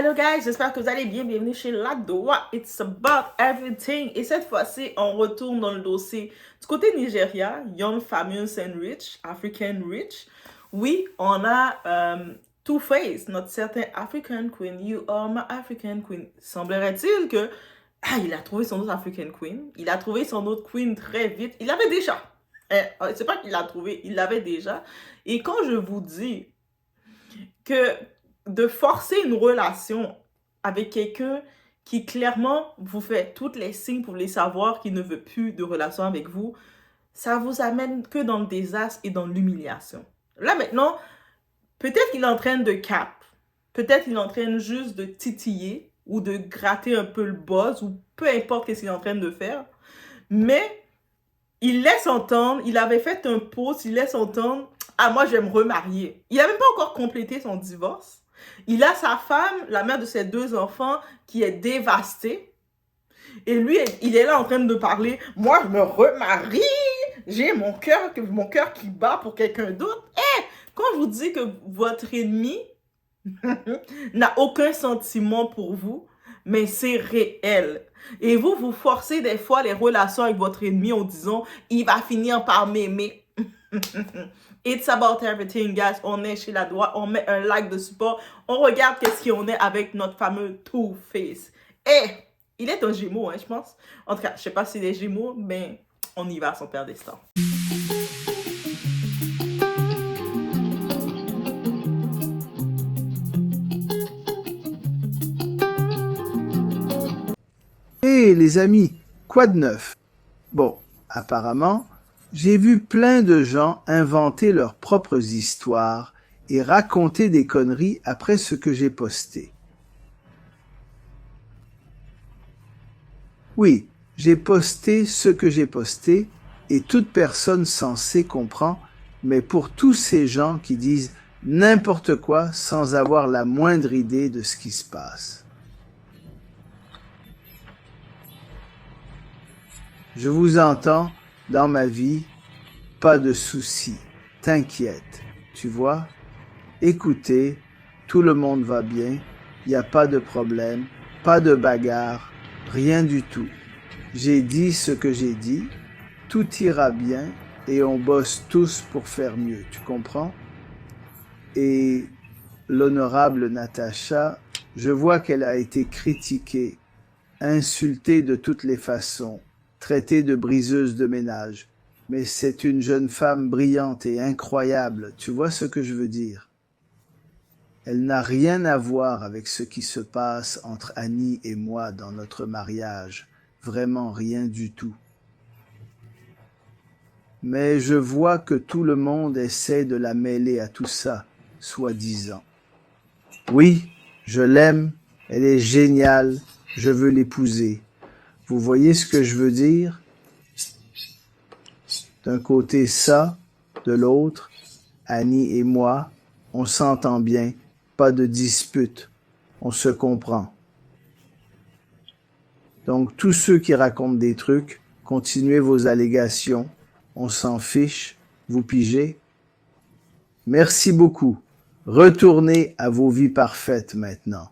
Hello guys, j'espère que vous allez bien. Bienvenue chez Ladoa. It's about everything. Et cette fois-ci, on retourne dans le dossier du côté Nigeria, Young, Famous and Rich, African Rich. Oui, on a Two-Face, notre certain African Queen. You are my African Queen. Semblerait-il que il a trouvé son autre African Queen. Il a trouvé son autre Queen très vite. Il l'avait déjà. C'est pas qu'il l'a trouvé, il l'avait déjà. Et quand je vous dis que de forcer une relation avec quelqu'un qui clairement vous fait toutes les signes pour les savoir qu'il ne veut plus de relation avec vous, ça vous amène que dans le désastre et dans l'humiliation. Là maintenant, peut-être qu'il est en train de cap, peut-être qu'il est en train juste de titiller ou de gratter un peu le buzz ou peu importe ce qu'il est en train de faire, mais il laisse entendre, il avait fait un post, il laisse entendre, ah moi je vais me remarier. Il n'a même pas encore complété son divorce. Il a sa femme, la mère de ses 2 enfants, qui est dévastée. Et lui, il est là en train de parler, moi je me remarie, j'ai mon cœur qui bat pour quelqu'un d'autre. Quand je vous dis que votre ennemi n'a aucun sentiment pour vous, mais c'est réel. Et vous forcez des fois les relations avec votre ennemi en disant, il va finir par m'aimer. It's about everything, guys. On est chez Ladoa, on met un like de support, on regarde qu'est-ce qu'on est avec notre fameux Two-Face. Il est un Gémeaux, je pense. En tout cas, je sais pas s'il est Gémeaux, mais on y va sans perdre des temps. Hé les amis, quoi de neuf? Bon, apparemment, j'ai vu plein de gens inventer leurs propres histoires et raconter des conneries après ce que j'ai posté. Oui, j'ai posté ce que j'ai posté et toute personne sensée comprend, mais pour tous ces gens qui disent n'importe quoi sans avoir la moindre idée de ce qui se passe. Je vous entends dans ma vie, pas de soucis, t'inquiète, tu vois? Écoutez, tout le monde va bien, il n'y a pas de problème, pas de bagarre, rien du tout. J'ai dit ce que j'ai dit, tout ira bien et on bosse tous pour faire mieux, tu comprends? Et l'honorable Natacha, je vois qu'elle a été critiquée, insultée de toutes les façons, traitée de briseuse de ménage. Mais c'est une jeune femme brillante et incroyable, tu vois ce que je veux dire? Elle n'a rien à voir avec ce qui se passe entre Annie et moi dans notre mariage, vraiment rien du tout. Mais je vois que tout le monde essaie de la mêler à tout ça, soi-disant. Oui, je l'aime, elle est géniale, je veux l'épouser. Vous voyez ce que je veux dire? D'un côté ça, de l'autre, Annie et moi, on s'entend bien, pas de dispute, on se comprend. Donc tous ceux qui racontent des trucs, continuez vos allégations, on s'en fiche, vous pigez? Merci beaucoup. Retournez à vos vies parfaites maintenant.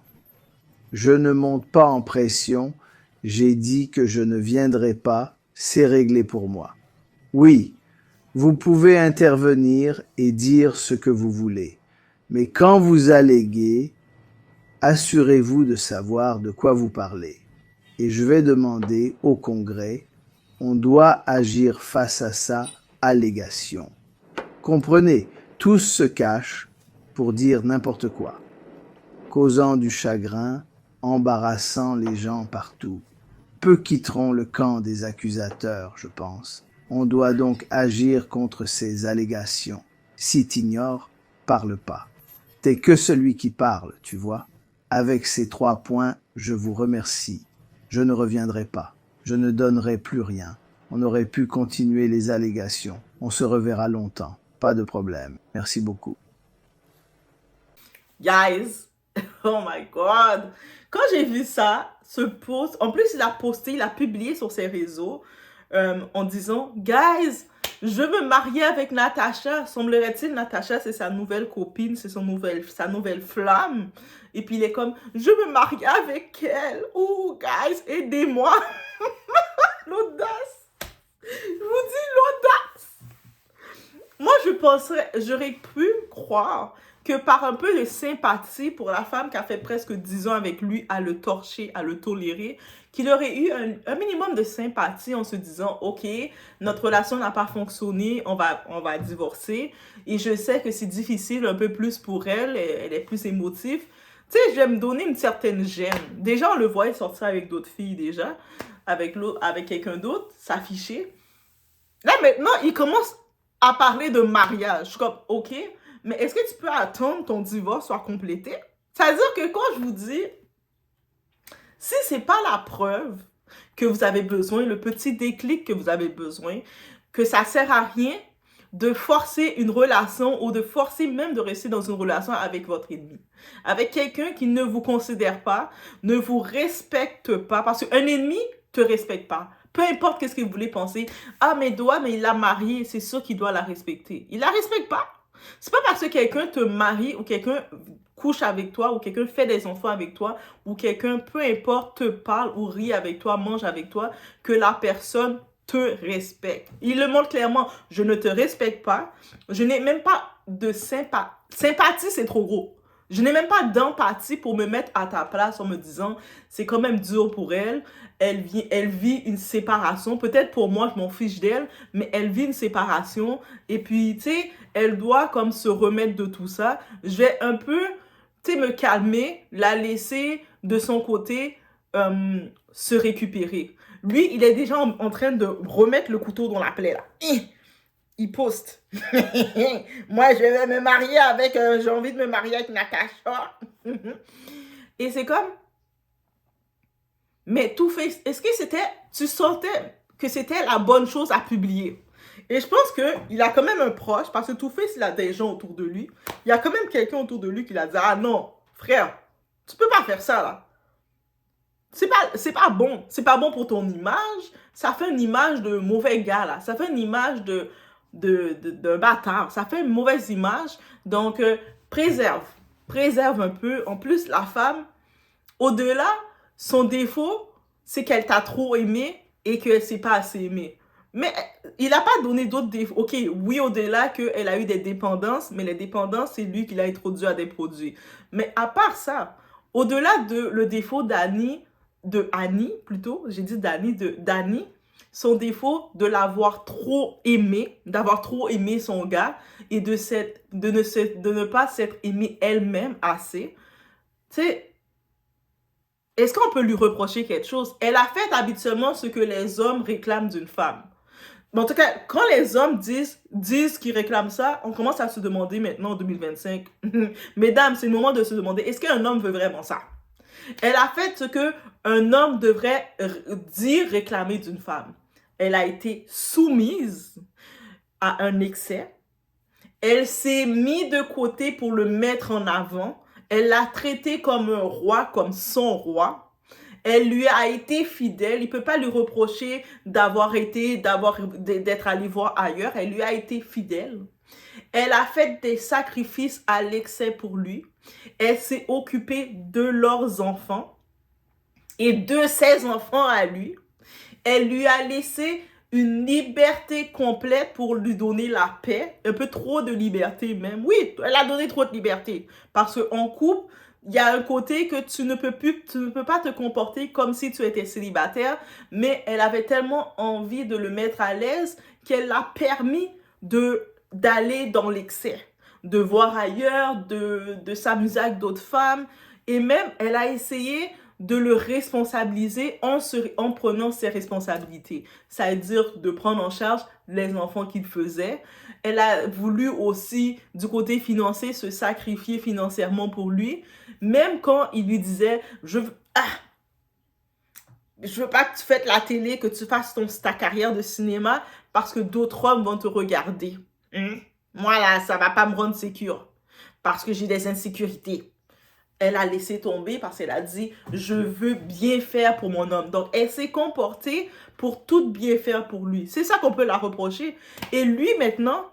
Je ne monte pas en pression, j'ai dit que je ne viendrai pas, c'est réglé pour moi. Oui, vous pouvez intervenir et dire ce que vous voulez, mais quand vous alléguez, assurez-vous de savoir de quoi vous parlez. Et je vais demander au Congrès, on doit agir face à sa allégation. Comprenez, tous se cachent pour dire n'importe quoi, causant du chagrin, embarrassant les gens partout. Peu quitteront le camp des accusateurs, je pense. On doit donc agir contre ces allégations. Si t'ignores, parle pas. T'es que celui qui parle, tu vois. Avec ces 3 points, je vous remercie. Je ne reviendrai pas. Je ne donnerai plus rien. On aurait pu continuer les allégations. On se reverra longtemps. Pas de problème. Merci beaucoup. Guys, oh my God. Quand j'ai vu ça, ce post, en plus il a publié sur ses réseaux en disant, guys, je veux me marier avec Natacha. Semblerait-il, Natacha, c'est sa nouvelle copine, c'est sa nouvelle flamme. Et puis il est comme, je veux me marier avec elle. Oh, guys, aidez-moi. L'audace. Je vous dis l'audace. Moi, j'aurais pu croire que par un peu de sympathie pour la femme qui a fait presque 10 ans avec lui, à le torcher, à le tolérer, qu'il aurait eu un minimum de sympathie en se disant, OK, notre relation n'a pas fonctionné, on va divorcer. Et je sais que c'est difficile un peu plus pour elle, elle est plus émotive. Tu sais, je vais me donner une certaine gêne. Déjà, on le voit sortir avec d'autres filles déjà, avec quelqu'un d'autre, s'afficher. Là, maintenant, il commence à parler de mariage. Je suis comme, OK, mais est-ce que tu peux attendre ton divorce soit complété? C'est-à-dire que quand je vous dis, si c'est pas la preuve que vous avez besoin, le petit déclic que vous avez besoin, que ça sert à rien de forcer une relation ou de forcer même de rester dans une relation avec votre ennemi. Avec quelqu'un qui ne vous considère pas, ne vous respecte pas, parce qu'un ennemi te respecte pas. Peu importe qu'est-ce que vous voulez penser. Ah, mais il l'a mariée, c'est sûr qu'il doit la respecter. Il la respecte pas. C'est pas parce que quelqu'un te marie ou quelqu'un couche avec toi ou quelqu'un fait des enfants avec toi ou quelqu'un, peu importe, te parle ou rit avec toi, mange avec toi, que la personne te respecte. Il le montre clairement, je ne te respecte pas, je n'ai même pas de sympathie. Sympathie, c'est trop gros. Je n'ai même pas d'empathie pour me mettre à ta place en me disant, c'est quand même dur pour elle, elle vit une séparation, peut-être pour moi, je m'en fiche d'elle, mais elle vit une séparation, et puis, tu sais, elle doit comme se remettre de tout ça. Je vais un peu, tu sais, me calmer, la laisser de son côté se récupérer. Lui, il est déjà en train de remettre le couteau dans la plaie, là. Il poste. Moi, je vais me marier avec... j'ai envie de me marier avec Natacha. Et c'est comme... Mais tout fait... Est-ce que c'était... Tu sentais que c'était la bonne chose à publier? Et je pense qu'il a quand même un proche, parce que Two-Face, il a des gens autour de lui. Il y a quand même quelqu'un autour de lui qui l'a dit, ah non, frère, tu peux pas faire ça, là. C'est pas bon. C'est pas bon pour ton image. Ça fait une image de mauvais gars, là. Ça fait une image d'un bâtard. Ça fait une mauvaise image. Donc, préserve. Préserve un peu. En plus, la femme, au-delà, son défaut, c'est qu'elle t'a trop aimé et qu'elle s'est pas assez aimée. Mais il n'a pas donné d'autres défauts. OK, oui, au-delà qu'elle a eu des dépendances, mais les dépendances, c'est lui qui l'a introduit à des produits. Mais à part ça, au-delà de le défaut d'Annie, d'Annie, son défaut de l'avoir trop aimé, d'avoir trop aimé son gars et de ne pas s'être aimée elle-même assez. Tu sais, est-ce qu'on peut lui reprocher quelque chose? Elle a fait habituellement ce que les hommes réclament d'une femme. Mais en tout cas, quand les hommes disent qu'ils réclament ça, on commence à se demander maintenant en 2025, mesdames, c'est le moment de se demander, est-ce qu'un homme veut vraiment ça? Elle a fait ce qu'un homme devrait dire, réclamer d'une femme. Elle a été soumise à un excès. Elle s'est mise de côté pour le mettre en avant. Elle l'a traité comme un roi, comme son roi. Elle lui a été fidèle. Il ne peut pas lui reprocher d'être allé voir ailleurs. Elle lui a été fidèle. Elle a fait des sacrifices à l'excès pour lui. Elle s'est occupée de leurs enfants et de ses enfants à lui. Elle lui a laissé une liberté complète pour lui donner la paix, un peu trop de liberté même. Oui, elle a donné trop de liberté parce qu'en couple, il y a un côté que tu ne peux pas te comporter comme si tu étais célibataire, mais elle avait tellement envie de le mettre à l'aise qu'elle l'a permis d'aller dans l'excès, de voir ailleurs, de s'amuser avec d'autres femmes, et même elle a essayé de le responsabiliser en prenant ses responsabilités. C'est-à-dire de prendre en charge les enfants qu'il faisait. Elle a voulu aussi, du côté financier, se sacrifier financièrement pour lui. Même quand il lui disait, je veux pas que tu fasses la télé, que tu fasses ta carrière de cinéma parce que d'autres hommes vont te regarder. Moi, là, ça va pas me rendre sécure parce que j'ai des insécurités. Elle a laissé tomber parce qu'elle a dit « Je veux bien faire pour mon homme ». Donc, elle s'est comportée pour tout bien faire pour lui. C'est ça qu'on peut la reprocher. Et lui, maintenant,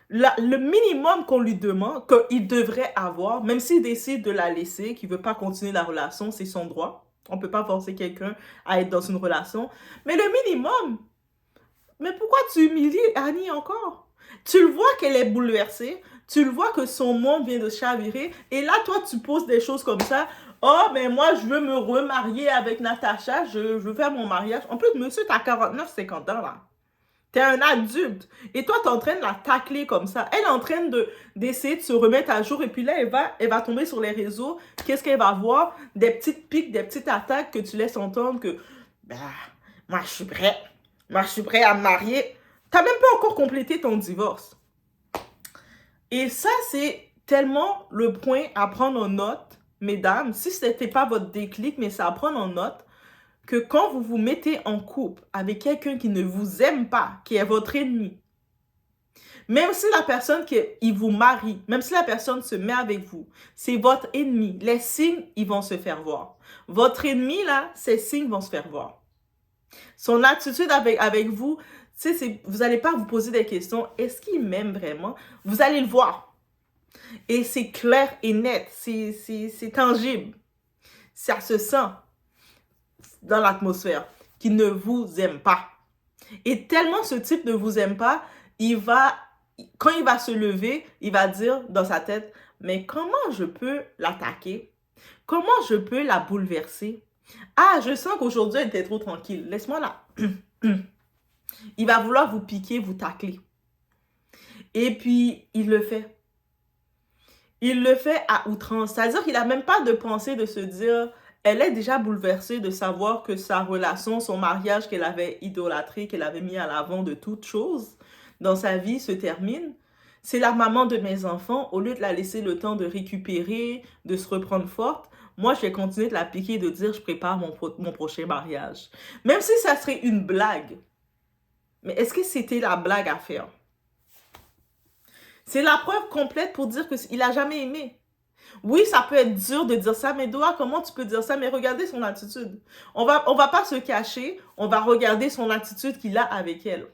Le minimum qu'on lui demande, qu'il devrait avoir, même s'il décide de la laisser, qu'il ne veut pas continuer la relation, c'est son droit. On ne peut pas forcer quelqu'un à être dans une relation. Mais le minimum, mais pourquoi tu humilies Annie encore? Tu le vois qu'elle est bouleversée, tu le vois que son monde vient de chavirer, et là, toi, tu poses des choses comme ça. Oh, mais moi, je veux me remarier avec Natacha, je veux faire mon mariage. En plus, monsieur, t'as 49-50 ans, là. T'es un adulte. Et toi, t'es en train de la tacler comme ça. Elle est en train d'essayer de se remettre à jour. Et puis là, elle va tomber sur les réseaux. Qu'est-ce qu'elle va voir? Des petites piques, des petites attaques que tu laisses entendre que, bah, moi, je suis prêt. Moi, je suis prêt à me marier. T'as même pas encore complété ton divorce. Et ça, c'est tellement le point à prendre en note, mesdames. Si ce n'était pas votre déclic, mais c'est à prendre en note, que quand vous vous mettez en couple avec quelqu'un qui ne vous aime pas, qui est votre ennemi, même si la personne qui vous marie, même si la personne se met avec vous, c'est votre ennemi, les signes, ils vont se faire voir. Votre ennemi, là, ces signes vont se faire voir. Son attitude avec vous, vous n'allez pas vous poser des questions. Est-ce qu'il m'aime vraiment? Vous allez le voir. Et c'est clair et net. C'est tangible. Ça se sent dans l'atmosphère qu'il ne vous aime pas. Et tellement ce type ne vous aime pas, quand il va se lever, il va dire dans sa tête, mais comment je peux l'attaquer? Comment je peux la bouleverser? Ah, je sens qu'aujourd'hui, elle était trop tranquille. Laisse-moi là. Il va vouloir vous piquer, vous tacler. Et puis, il le fait. Il le fait à outrance. C'est-à-dire qu'il n'a même pas de pensée de se dire, elle est déjà bouleversée de savoir que sa relation, son mariage qu'elle avait idolâtré, qu'elle avait mis à l'avant de toutes choses dans sa vie se termine. C'est la maman de mes enfants. Au lieu de la laisser le temps de récupérer, de se reprendre forte, moi, je vais continuer de la piquer et de dire, je prépare mon prochain mariage. Même si ça serait une blague. Mais est-ce que c'était la blague à faire? C'est la preuve complète pour dire qu'il n'a jamais aimé. Oui, ça peut être dur de dire ça, mais Doa, comment tu peux dire ça? Mais regardez son attitude. On va pas se cacher, on va regarder son attitude qu'il a avec elle.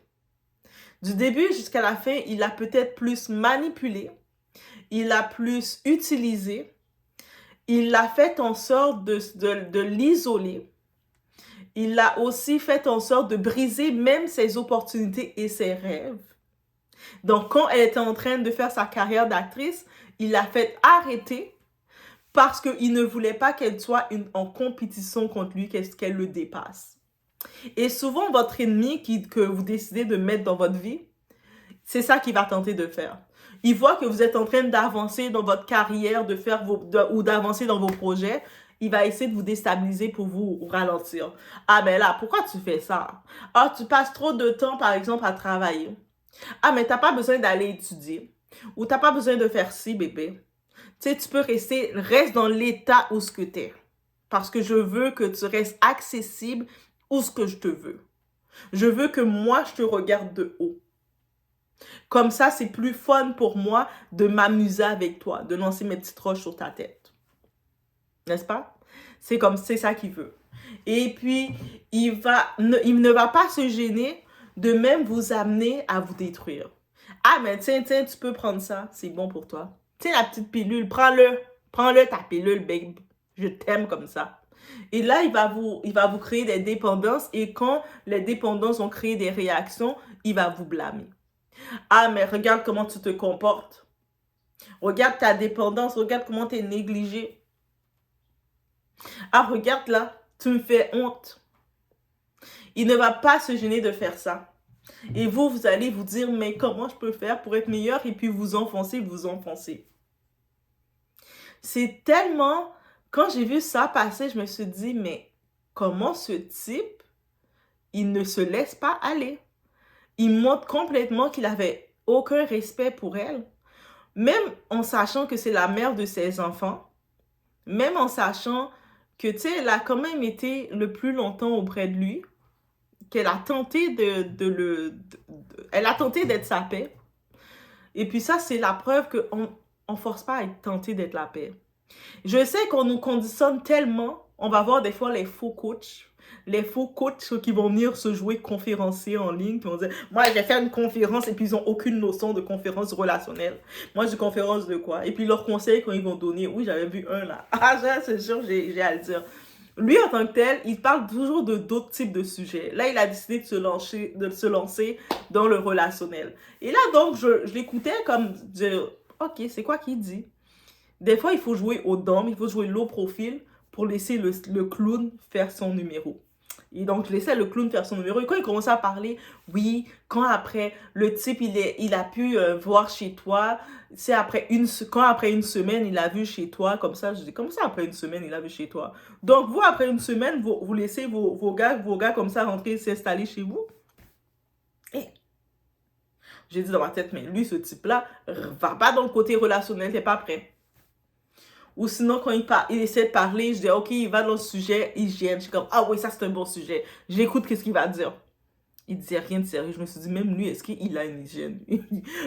Du début jusqu'à la fin, il a peut-être plus manipulé, il a plus utilisé, il a fait en sorte de l'isoler. Il a aussi fait en sorte de briser même ses opportunités et ses rêves. Donc, quand elle était en train de faire sa carrière d'actrice, il l'a fait arrêter parce qu'il ne voulait pas qu'elle soit en compétition contre lui, qu'elle le dépasse. Et souvent, votre ennemi que vous décidez de mettre dans votre vie, c'est ça qu'il va tenter de faire. Il voit que vous êtes en train d'avancer dans votre carrière, ou d'avancer dans vos projets. Il va essayer de vous déstabiliser pour vous ralentir. Ah ben là, pourquoi tu fais ça? Ah, tu passes trop de temps, par exemple, à travailler. Ah, mais t'as pas besoin d'aller étudier. Ou t'as pas besoin de faire ci, bébé. Tu sais, tu peux reste dans l'état où ce que t'es. Parce que je veux que tu restes accessible où ce que je te veux. Je veux que moi, je te regarde de haut. Comme ça, c'est plus fun pour moi de m'amuser avec toi, de lancer mes petites roches sur ta tête. N'est-ce pas? C'est ça qu'il veut. Et puis, il ne va pas se gêner de même vous amener à vous détruire. Ah, mais tiens, tu peux prendre ça, c'est bon pour toi. Tiens, la petite pilule, prends-le ta pilule, babe. Je t'aime comme ça. Et là, il va vous créer des dépendances et quand les dépendances ont créé des réactions, il va vous blâmer. Ah, mais regarde comment tu te comportes. Regarde ta dépendance, regarde comment tu es négligé. Ah, regarde là, tu me fais honte. Il ne va pas se gêner de faire ça. Et vous allez vous dire, mais comment je peux faire pour être meilleur? Et puis vous enfoncez. C'est tellement... Quand j'ai vu ça passer, je me suis dit, mais comment ce type, il ne se laisse pas aller? Il montre complètement qu'il avait aucun respect pour elle. Même en sachant que c'est la mère de ses enfants, même en sachant que, tu sais, elle a quand même été le plus longtemps auprès de lui, qu'elle a tenté elle a tenté d'être sa paix. Et puis ça, c'est la preuve qu'on ne force pas à être tenté d'être la paix. Je sais qu'on nous conditionne tellement, on va voir des fois les faux coachs. Les faux coachs qui vont venir se jouer conférenciers en ligne, qui vont dire, moi, je vais faire une conférence, et puis ils n'ont aucune notion de conférence relationnelle. Moi, je conférence de quoi? Et puis leurs conseils, quand ils vont donner, oui, j'avais vu un là. Ah, c'est sûr, j'ai à le dire. Lui, en tant que tel, il parle toujours de d'autres types de sujets. Là, il a décidé de se lancer dans le relationnel. Et là, donc, je l'écoutais comme dire, OK, c'est quoi qu'il dit? Des fois, il faut jouer au dôme, il faut jouer low profil pour laisser le clown faire son numéro. Et donc, je laissais le clown faire son numéro. Et quand il commençait à parler, oui, quand après, le type, il a pu voir chez toi, c'est quand après une semaine, il a vu chez toi, comme ça, je dis, comme ça, après une semaine, il a vu chez toi. Donc, vous, après une semaine, vous laissez vos gars comme ça rentrer, s'installer chez vous. Et j'ai dit dans ma tête, mais lui, ce type-là, va pas dans le côté relationnel, t'es pas prêt. Ou sinon, quand il essaie de parler, je dis, OK, il va dans le sujet hygiène. Je suis comme, ah oui, ça c'est un bon sujet. J'écoute qu'est-ce qu'il va dire. Il disait rien de sérieux. Je me suis dit, même lui, est-ce qu'il a une hygiène?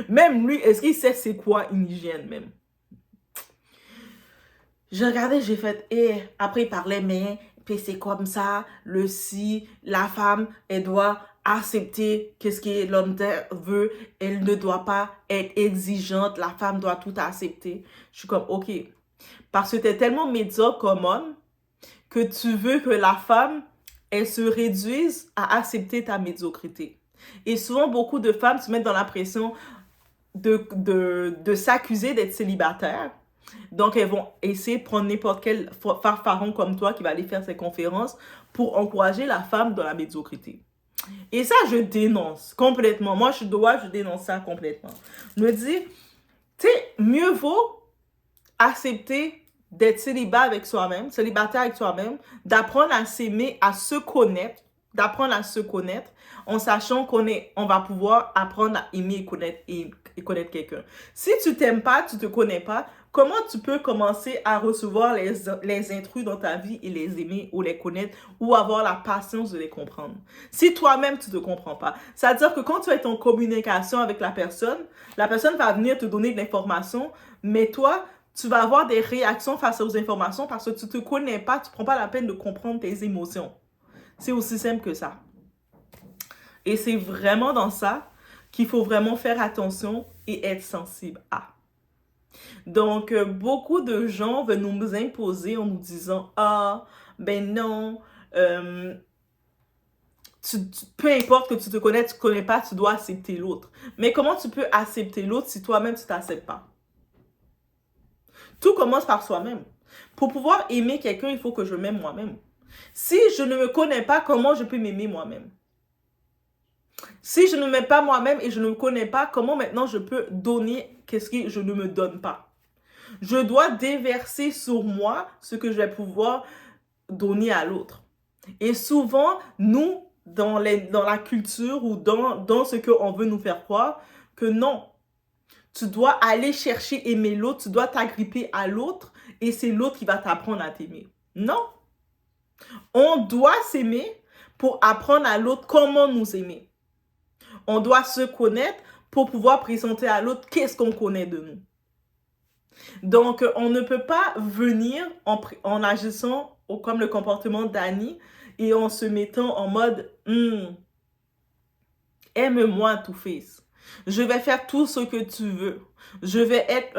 Même lui, est-ce qu'il sait c'est quoi une hygiène même? J'ai regardé, j'ai fait, après il parlait, mais, puis c'est comme ça, la femme, elle doit accepter qu'est-ce que l'homme veut, elle ne doit pas être exigeante, la femme doit tout accepter. Je suis comme, OK. Parce que tu es tellement médiocre comme homme que tu veux que la femme, elle se réduise à accepter ta médiocrité. Et souvent, beaucoup de femmes se mettent dans la pression de s'accuser d'être célibataire. Donc, elles vont essayer de prendre n'importe quel farfaron comme toi qui va aller faire ses conférences pour encourager la femme dans la médiocrité. Et ça, je dénonce complètement. Moi, je dénonce ça complètement. Je me dis, tu sais, mieux vaut accepter d'être célibataire avec soi-même, d'apprendre à s'aimer, à se connaître, en sachant on va pouvoir apprendre à aimer et connaître quelqu'un. Si tu t'aimes pas, tu te connais pas, comment tu peux commencer à recevoir les intrus dans ta vie et les aimer ou les connaître ou avoir la patience de les comprendre? Si toi-même, tu te comprends pas. C'est-à-dire que quand tu es en communication avec la personne va venir te donner de l'information, mais toi, tu vas avoir des réactions face aux informations parce que tu ne te connais pas, tu ne prends pas la peine de comprendre tes émotions. C'est aussi simple que ça. Et c'est vraiment dans ça qu'il faut vraiment faire attention et être sensible à. Donc, beaucoup de gens veulent nous imposer en nous disant « Ah, ben non, peu importe que tu te connais pas, tu dois accepter l'autre. » Mais comment tu peux accepter l'autre si toi-même tu ne t'acceptes pas? Tout commence par soi-même. Pour pouvoir aimer quelqu'un, il faut que je m'aime moi-même. Si je ne me connais pas, comment je peux m'aimer moi-même? Si je ne m'aime pas moi-même et je ne me connais pas, comment maintenant je peux donner qu'est-ce que je ne me donne pas? Je dois déverser sur moi ce que je vais pouvoir donner à l'autre. Et souvent, nous, dans la culture ou dans ce qu'on veut nous faire croire, que non, tu dois aller chercher aimer l'autre, tu dois t'agripper à l'autre et c'est l'autre qui va t'apprendre à t'aimer. Non. On doit s'aimer pour apprendre à l'autre comment nous aimer. On doit se connaître pour pouvoir présenter à l'autre qu'est-ce qu'on connaît de nous. Donc, on ne peut pas venir en agissant comme le comportement d'Annie et en se mettant en mode aime-moi, Two-Face. Je vais faire tout ce que tu veux. Je vais être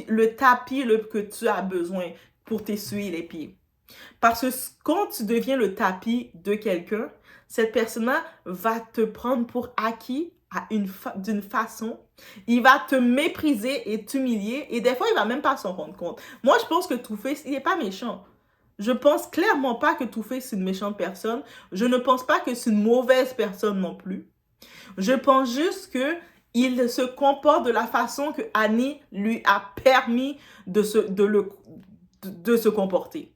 le tapis que tu as besoin pour t'essuyer les pieds. Parce que quand tu deviens le tapis de quelqu'un, cette personne-là va te prendre pour acquis d'une façon. Il va te mépriser et t'humilier et des fois, il va même pas s'en rendre compte. Moi, je pense que Two-Face, il n'est pas méchant. Je pense clairement pas que Two-Face, c'est une méchante personne. Je ne pense pas que c'est une mauvaise personne non plus. Je pense juste que il se comporte de la façon que Annie lui a permis de se comporter.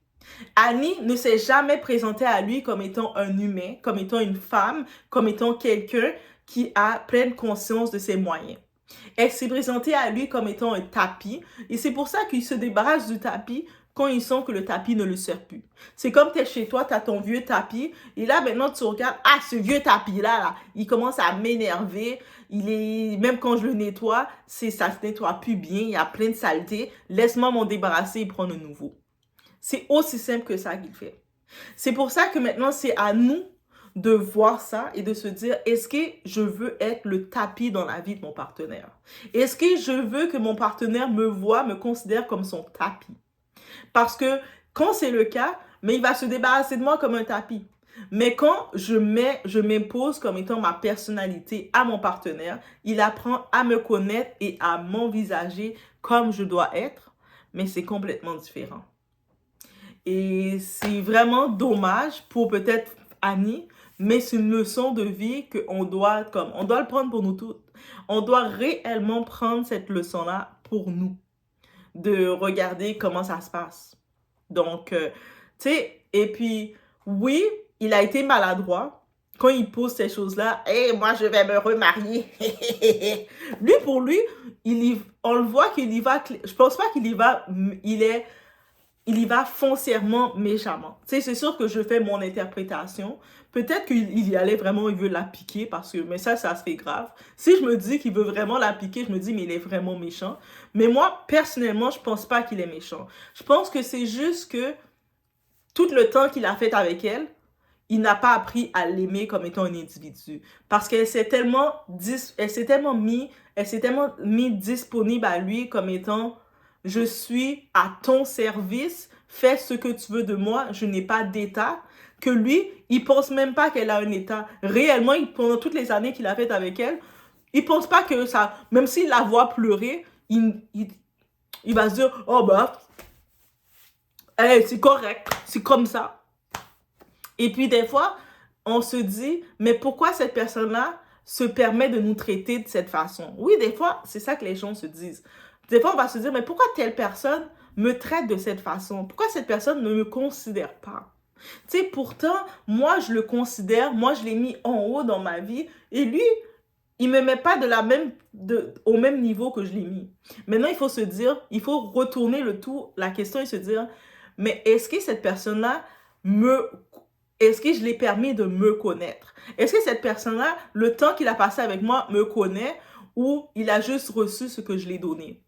Annie ne s'est jamais présentée à lui comme étant un humain, comme étant une femme, comme étant quelqu'un qui a pleine conscience de ses moyens. Elle s'est présentée à lui comme étant un tapis et c'est pour ça qu'il se débarrasse du tapis quand ils sentent que le tapis ne le sert plus. C'est comme tu es chez toi, tu as ton vieux tapis, et là, maintenant, tu regardes, ah, ce vieux tapis-là, il commence à m'énerver, même quand je le nettoie, ça se nettoie plus bien, il y a plein de saleté, laisse-moi m'en débarrasser et prendre un nouveau. C'est aussi simple que ça qu'il fait. C'est pour ça que maintenant, c'est à nous de voir ça et de se dire, est-ce que je veux être le tapis dans la vie de mon partenaire? Est-ce que je veux que mon partenaire me voit, me considère comme son tapis? Parce que quand c'est le cas, mais il va se débarrasser de moi comme un tapis. Mais quand je m'impose comme étant ma personnalité à mon partenaire, il apprend à me connaître et à m'envisager comme je dois être, mais c'est complètement différent. Et c'est vraiment dommage pour peut-être Annie, mais c'est une leçon de vie qu'on doit, on doit le prendre pour nous toutes. On doit réellement prendre cette leçon-là pour nous, de regarder comment ça se passe. Donc, tu sais, et puis, oui, il a été maladroit quand il pose ces choses-là. « Hey, moi, je vais me remarier. » Lui, pour lui, on le voit qu'il y va, je pense pas qu'il y va, il y va foncièrement méchamment. Tu sais, c'est sûr que je fais mon interprétation. Peut-être qu'il y allait vraiment, il veut la piquer parce que, mais ça serait grave. Si je me dis qu'il veut vraiment la piquer, je me dis, mais il est vraiment méchant. Mais moi, personnellement, je pense pas qu'il est méchant. Je pense que c'est juste que tout le temps qu'il a fait avec elle, il n'a pas appris à l'aimer comme étant un individu. Parce qu'elle s'est tellement mis disponible à lui comme étant je suis à ton service, fais ce que tu veux de moi, je n'ai pas d'état, que lui, il pense même pas qu'elle a un état. Réellement, pendant toutes les années qu'il a fait avec elle, il pense pas que ça, même s'il la voit pleurer, il va se dire, oh bah, hey, c'est correct, c'est comme ça. Et puis des fois, on se dit, mais pourquoi cette personne-là se permet de nous traiter de cette façon? Oui, des fois, c'est ça que les gens se disent. Des fois, on va se dire, mais pourquoi telle personne me traite de cette façon? Pourquoi cette personne ne me considère pas? Tu sais, pourtant, moi, je le considère, moi, je l'ai mis en haut dans ma vie, et lui, il me met pas au même niveau que je l'ai mis. Maintenant, il faut se dire, il faut retourner la question et se dire, mais est-ce que cette personne-là est-ce que je l'ai permis de me connaître? Est-ce que cette personne-là, le temps qu'il a passé avec moi, me connaît ou il a juste reçu ce que je l'ai donné?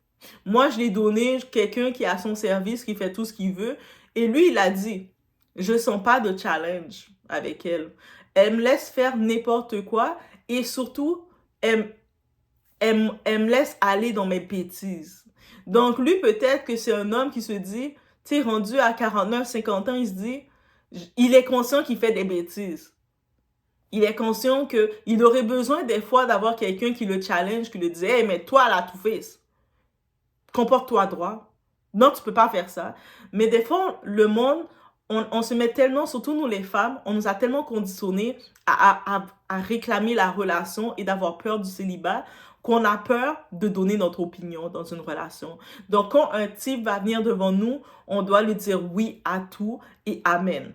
Moi, je l'ai donné quelqu'un qui est à son service, qui fait tout ce qu'il veut. Et lui, il a dit, je ne sens pas de challenge avec elle. Elle me laisse faire n'importe quoi et surtout, elle me laisse aller dans mes bêtises. Donc, lui, peut-être que c'est un homme qui se dit, tu sais, rendu à 49, 50 ans, il se dit, il est conscient qu'il fait des bêtises. Il est conscient qu'il aurait besoin des fois d'avoir quelqu'un qui le challenge, qui le dit, hey, mais toi, là, tout fait. Comporte-toi droit. Non, tu peux pas faire ça. Mais des fois, le monde, on se met tellement, surtout nous les femmes, on nous a tellement conditionnés à réclamer la relation et d'avoir peur du célibat qu'on a peur de donner notre opinion dans une relation. Donc, quand un type va venir devant nous, on doit lui dire oui à tout et amen.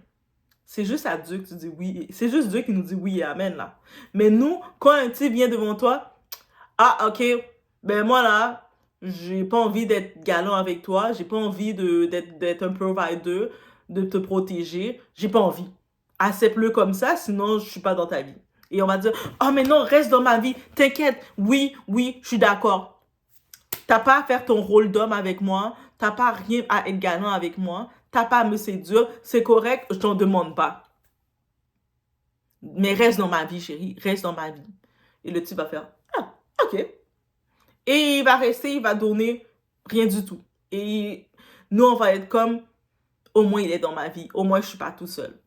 C'est juste à Dieu que tu dis oui. C'est juste Dieu qui nous dit oui et amen, là. Mais nous, quand un type vient devant toi, ah, ok, ben moi, là, j'ai pas envie d'être galant avec toi, j'ai pas envie d'être un provider, de te protéger, j'ai pas envie. Accepte-le comme ça, sinon je suis pas dans ta vie. Et on va dire, oh mais non, reste dans ma vie, t'inquiète, oui, je suis d'accord. T'as pas à faire ton rôle d'homme avec moi, t'as pas rien à être galant avec moi, t'as pas à me séduire, c'est correct, je t'en demande pas. Mais reste dans ma vie, chérie, reste dans ma vie. Et le type va faire, ah, ok. Et il va rester, il va donner rien du tout. Et nous, on va être comme, au moins il est dans ma vie, au moins je suis pas tout seul.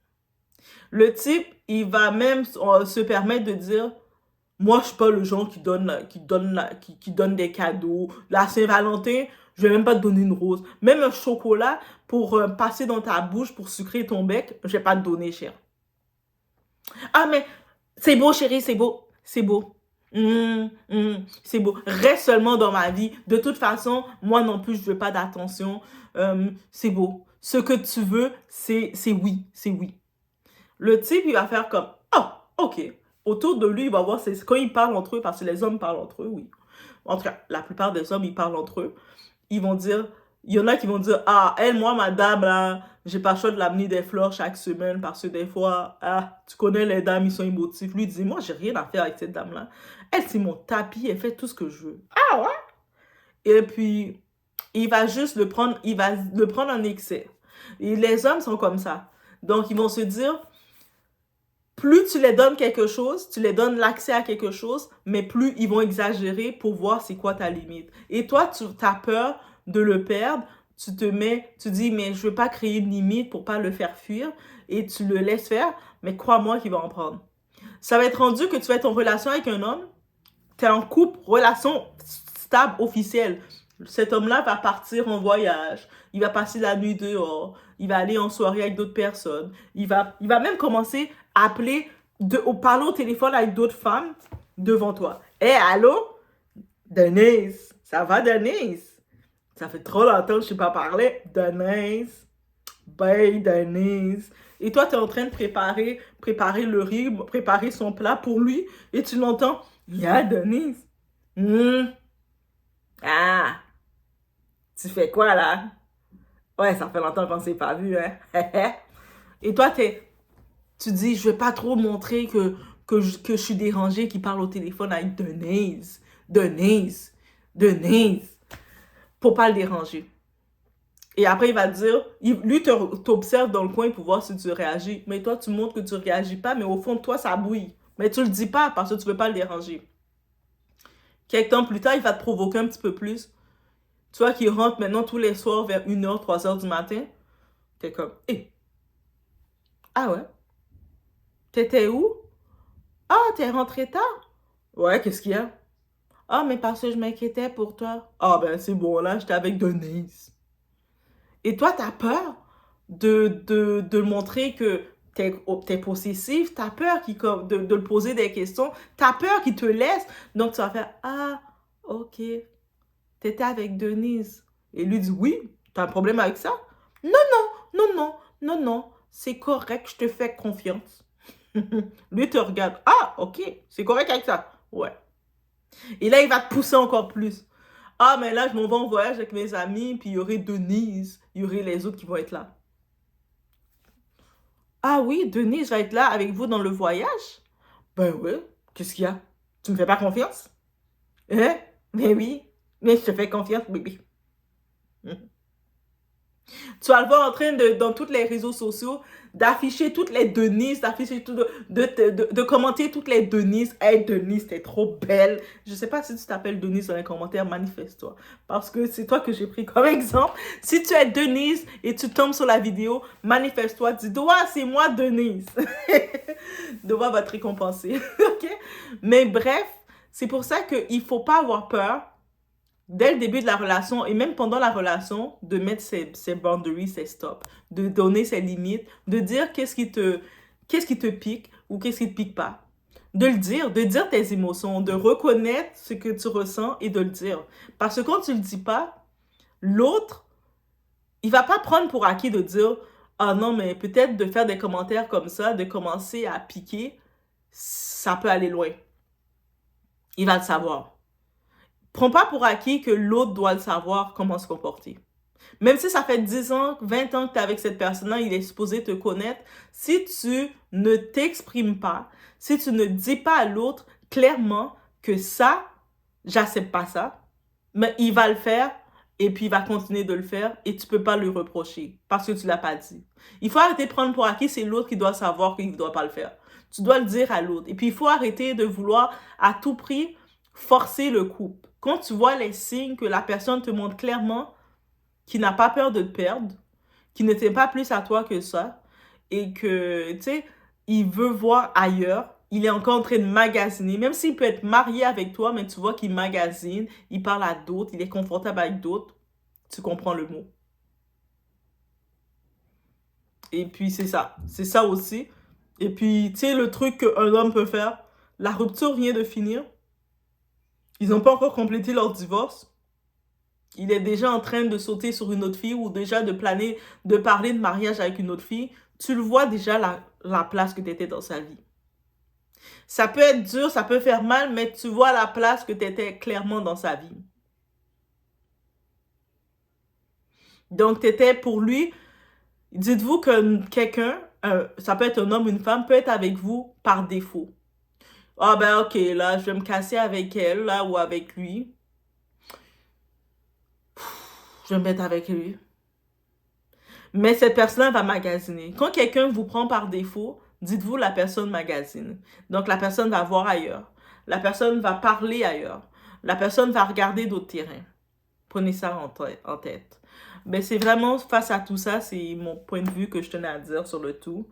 Le type, il va même se permettre de dire, moi je suis pas le genre qui donne des cadeaux. La Saint-Valentin, je vais même pas te donner une rose. Même un chocolat pour passer dans ta bouche, pour sucrer ton bec, je vais pas te donner, cher. Ah mais, c'est beau chérie, c'est beau, c'est beau. C'est beau. Reste seulement dans ma vie. De toute façon, moi non plus, je veux pas d'attention. C'est beau. Ce que tu veux, c'est oui. C'est oui. Le type, il va faire comme, oh, ok. Autour de lui, il va voir, c'est quand ils parlent entre eux, parce que les hommes parlent entre eux, oui. En tout cas, la plupart des hommes, ils parlent entre eux. Ils vont dire, il y en a qui vont dire, ah, elle, moi, madame, là, j'ai pas le choix de l'amener des fleurs chaque semaine parce que des fois, ah, tu connais les dames, ils sont émotifs. Lui, il dit, moi, j'ai rien à faire avec cette dame-là. Elle, c'est mon tapis, elle fait tout ce que je veux. Ah ouais? Et puis, il va juste le prendre en excès. Et les hommes sont comme ça. Donc, ils vont se dire, plus tu les donnes quelque chose, tu les donnes l'accès à quelque chose, mais plus ils vont exagérer pour voir c'est quoi ta limite. Et toi, tu as peur de le perdre, tu dis, mais je veux pas créer une limite pour pas le faire fuir, et tu le laisses faire, mais crois-moi qu'il va en prendre. Ça va être rendu que tu vas être en relation avec un homme, tu es en couple, relation stable, officielle. Cet homme-là va partir en voyage, il va passer la nuit dehors, il va aller en soirée avec d'autres personnes, il va même commencer à appeler, parler au téléphone avec d'autres femmes devant toi. Hé, allô? Denise, ça va Denise? Ça fait trop longtemps que je ne sais pas parler. Denise, ben Denise. Et toi, tu es en train de préparer le riz, préparer son plat pour lui, et tu l'entends. Yeah, Denise. Ah, tu fais quoi là? Ouais, ça fait longtemps qu'on ne s'est pas vu, hein? Et toi, tu dis, je vais pas trop montrer que je suis dérangée, qu'il parle au téléphone avec Denise. Denise. Denise. Pour pas le déranger. Et après, il va te dire, lui t'observe dans le coin pour voir si tu réagis. Mais toi, tu montres que tu réagis pas, mais au fond de toi, ça bouille. Mais tu le dis pas parce que tu veux pas le déranger. Quelques temps plus tard, il va te provoquer un petit peu plus. Tu vois qu'il rentre maintenant tous les soirs vers 1h, 3h du matin. T'es comme, hé. Ah ouais? T'étais où? Ah, t'es rentré tard? Ouais, qu'est-ce qu'il y a? Ah, mais parce que je m'inquiétais pour toi. Ah, ben c'est bon, là, j'étais avec Denise. Et toi, t'as peur de montrer que t'es possessif, t'as peur de le poser des questions, t'as peur qu'il te laisse. Donc, tu vas faire, ah, ok, t'étais avec Denise. Et lui dit, oui, t'as un problème avec ça? Non, non, non, non, non, non, c'est correct, je te fais confiance. Lui te regarde, ah, ok, c'est correct avec ça? Ouais. Et là, il va te pousser encore plus. Ah, mais là, je m'en vais en voyage avec mes amis, puis il y aurait Denise, il y aurait les autres qui vont être là. Ah oui, Denise va être là avec vous dans le voyage? Ben oui, qu'est-ce qu'il y a? Tu me fais pas confiance? Hein? Mais oui, mais je te fais confiance, bébé. Tu vas le voir en train dans tous les réseaux sociaux, d'afficher toutes les Denises, d'afficher tout, de commenter toutes les Denises. Hey Denise, t'es trop belle. Je sais pas si tu t'appelles Denise dans les commentaires, manifeste-toi. Parce que c'est toi que j'ai pris comme exemple. Si tu es Denise et tu tombes sur la vidéo, manifeste-toi. Dis, Doua, c'est moi Denise. Doua va te récompenser. Ok? Mais bref, c'est pour ça qu'il faut pas avoir peur dès le début de la relation et même pendant la relation, de mettre ses boundaries, ses stops, de donner ses limites, de dire qu'est-ce qui te pique ou qu'est-ce qui te pique pas. De dire tes émotions, de reconnaître ce que tu ressens et de le dire. Parce que quand tu le dis pas, l'autre, il va pas prendre pour acquis de dire « Ah non, mais peut-être de faire des commentaires comme ça, de commencer à piquer, ça peut aller loin. » Il va le savoir. Prends pas pour acquis que l'autre doit le savoir comment se comporter. Même si ça fait 10 ans, 20 ans que tu es avec cette personne-là, il est supposé te connaître. Si tu ne t'exprimes pas, si tu ne dis pas à l'autre clairement que ça, j'accepte pas ça, mais il va le faire et puis il va continuer de le faire et tu peux pas lui reprocher parce que tu l'as pas dit. Il faut arrêter de prendre pour acquis, c'est l'autre qui doit savoir qu'il ne doit pas le faire. Tu dois le dire à l'autre. Et puis il faut arrêter de vouloir à tout prix forcer le couple. Quand tu vois les signes que la personne te montre clairement qu'il n'a pas peur de te perdre, qu'il ne tient pas plus à toi que ça, et que, tu sais, il veut voir ailleurs, il est encore en train de magasiner, même s'il peut être marié avec toi, mais tu vois qu'il magasine, il parle à d'autres, il est confortable avec d'autres, tu comprends le mot. Et puis c'est ça aussi. Et puis, tu sais, le truc qu'un homme peut faire, la rupture vient de finir, ils n'ont pas encore complété leur divorce. Il est déjà en train de sauter sur une autre fille ou déjà de planer, de parler de mariage avec une autre fille. Tu le vois déjà la place que tu étais dans sa vie. Ça peut être dur, ça peut faire mal, mais tu vois la place que tu étais clairement dans sa vie. Donc, tu étais pour lui, dites-vous que quelqu'un, ça peut être un homme ou une femme, peut être avec vous par défaut. Ah ben ok, là, je vais me casser avec elle, là, ou avec lui. Je vais me mettre avec lui. Mais cette personne va magasiner. Quand quelqu'un vous prend par défaut, dites-vous la personne magasine. Donc la personne va voir ailleurs. La personne va parler ailleurs. La personne va regarder d'autres terrains. Prenez ça en tête. Mais c'est vraiment face à tout ça, c'est mon point de vue que je tenais à dire sur le tout.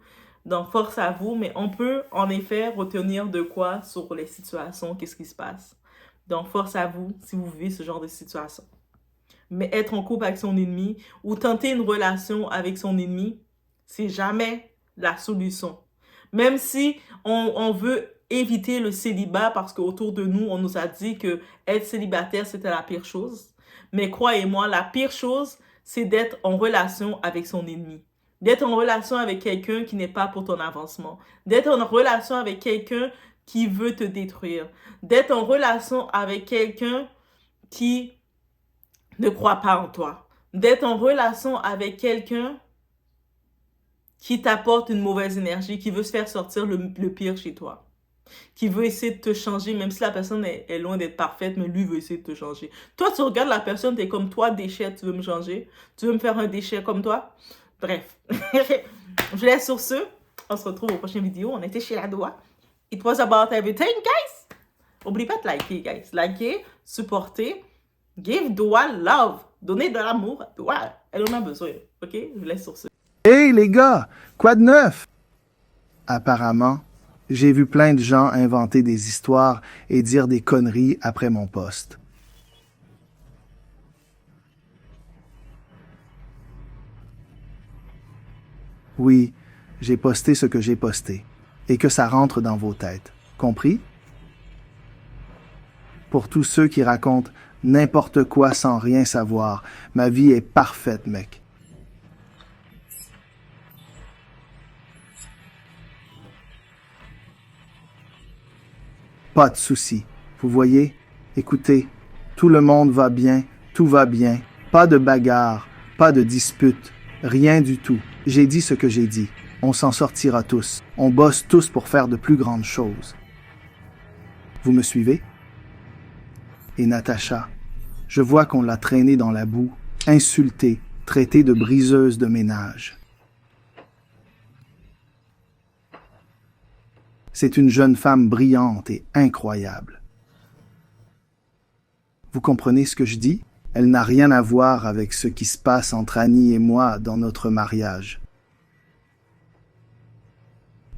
Donc force à vous, mais on peut en effet retenir de quoi sur les situations, qu'est-ce qui se passe. Donc force à vous si vous vivez ce genre de situation. Mais être en couple avec son ennemi ou tenter une relation avec son ennemi, c'est jamais la solution. Même si on veut éviter le célibat parce qu'autour de nous, on nous a dit que être célibataire, c'était la pire chose. Mais croyez-moi, la pire chose, c'est d'être en relation avec son ennemi. D'être en relation avec quelqu'un qui n'est pas pour ton avancement. D'être en relation avec quelqu'un qui veut te détruire. D'être en relation avec quelqu'un qui ne croit pas en toi. D'être en relation avec quelqu'un qui t'apporte une mauvaise énergie, qui veut se faire sortir le pire chez toi. Qui veut essayer de te changer, même si la personne est loin d'être parfaite, mais lui veut essayer de te changer. Toi, tu regardes la personne, t'es comme toi, déchet, tu veux me changer? Tu veux me faire un déchet comme toi? Bref. Je vous laisse sur ce. On se retrouve aux prochaines vidéos. On était chez la Doua. It was about everything, guys. N'oubliez pas de liker, guys. Liker, supporter, give Doua love. Donnez de l'amour à Doua. Elle en a besoin. OK? Je vous laisse sur ce. Hey les gars, quoi de neuf? Apparemment, j'ai vu plein de gens inventer des histoires et dire des conneries après mon post. Oui, j'ai posté ce que j'ai posté, et que ça rentre dans vos têtes. Compris? Pour tous ceux qui racontent n'importe quoi sans rien savoir, ma vie est parfaite, mec. Pas de souci. Vous voyez? Écoutez, tout le monde va bien, tout va bien. Pas de bagarre, pas de dispute, rien du tout. J'ai dit ce que j'ai dit. On s'en sortira tous. On bosse tous pour faire de plus grandes choses. Vous me suivez? Et Natacha, je vois qu'on l'a traînée dans la boue, insultée, traitée de briseuse de ménage. C'est une jeune femme brillante et incroyable. Vous comprenez ce que je dis? Elle n'a rien à voir avec ce qui se passe entre Annie et moi dans notre mariage.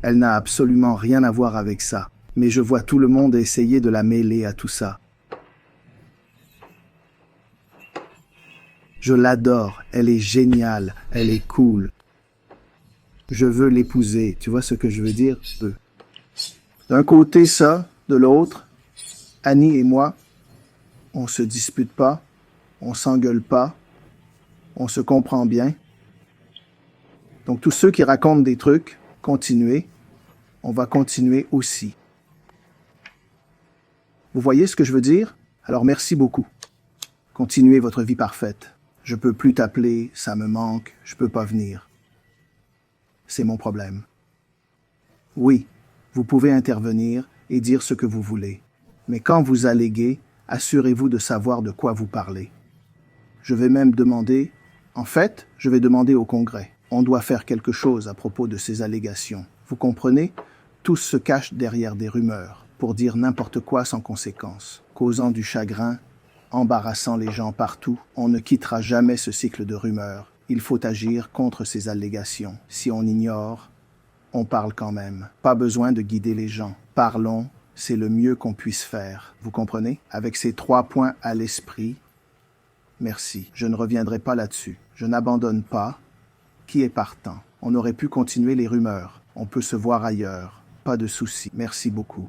Elle n'a absolument rien à voir avec ça, mais je vois tout le monde essayer de la mêler à tout ça. Je l'adore, elle est géniale, elle est cool. Je veux l'épouser, tu vois ce que je veux dire? D'un côté ça, de l'autre, Annie et moi, on se dispute pas, on s'engueule pas, on se comprend bien. Donc tous ceux qui racontent des trucs, continuez, on va continuer aussi. Vous voyez ce que je veux dire? Alors merci beaucoup. Continuez votre vie parfaite. Je peux plus t'appeler, ça me manque, je peux pas venir. C'est mon problème. Oui. Vous pouvez intervenir et dire ce que vous voulez. Mais quand vous alléguez, assurez-vous de savoir de quoi vous parlez. Je vais même demander, je vais demander au Congrès. On doit faire quelque chose à propos de ces allégations. Vous comprenez? Tous se cachent derrière des rumeurs pour dire n'importe quoi sans conséquence, causant du chagrin, embarrassant les gens partout. On ne quittera jamais ce cycle de rumeurs. Il faut agir contre ces allégations. Si on ignore, on parle quand même. Pas besoin de guider les gens. Parlons, c'est le mieux qu'on puisse faire. Vous comprenez? Avec ces 3 points à l'esprit, merci. Je ne reviendrai pas là-dessus. Je n'abandonne pas. Qui est partant? On aurait pu continuer les rumeurs. On peut se voir ailleurs. Pas de souci. Merci beaucoup.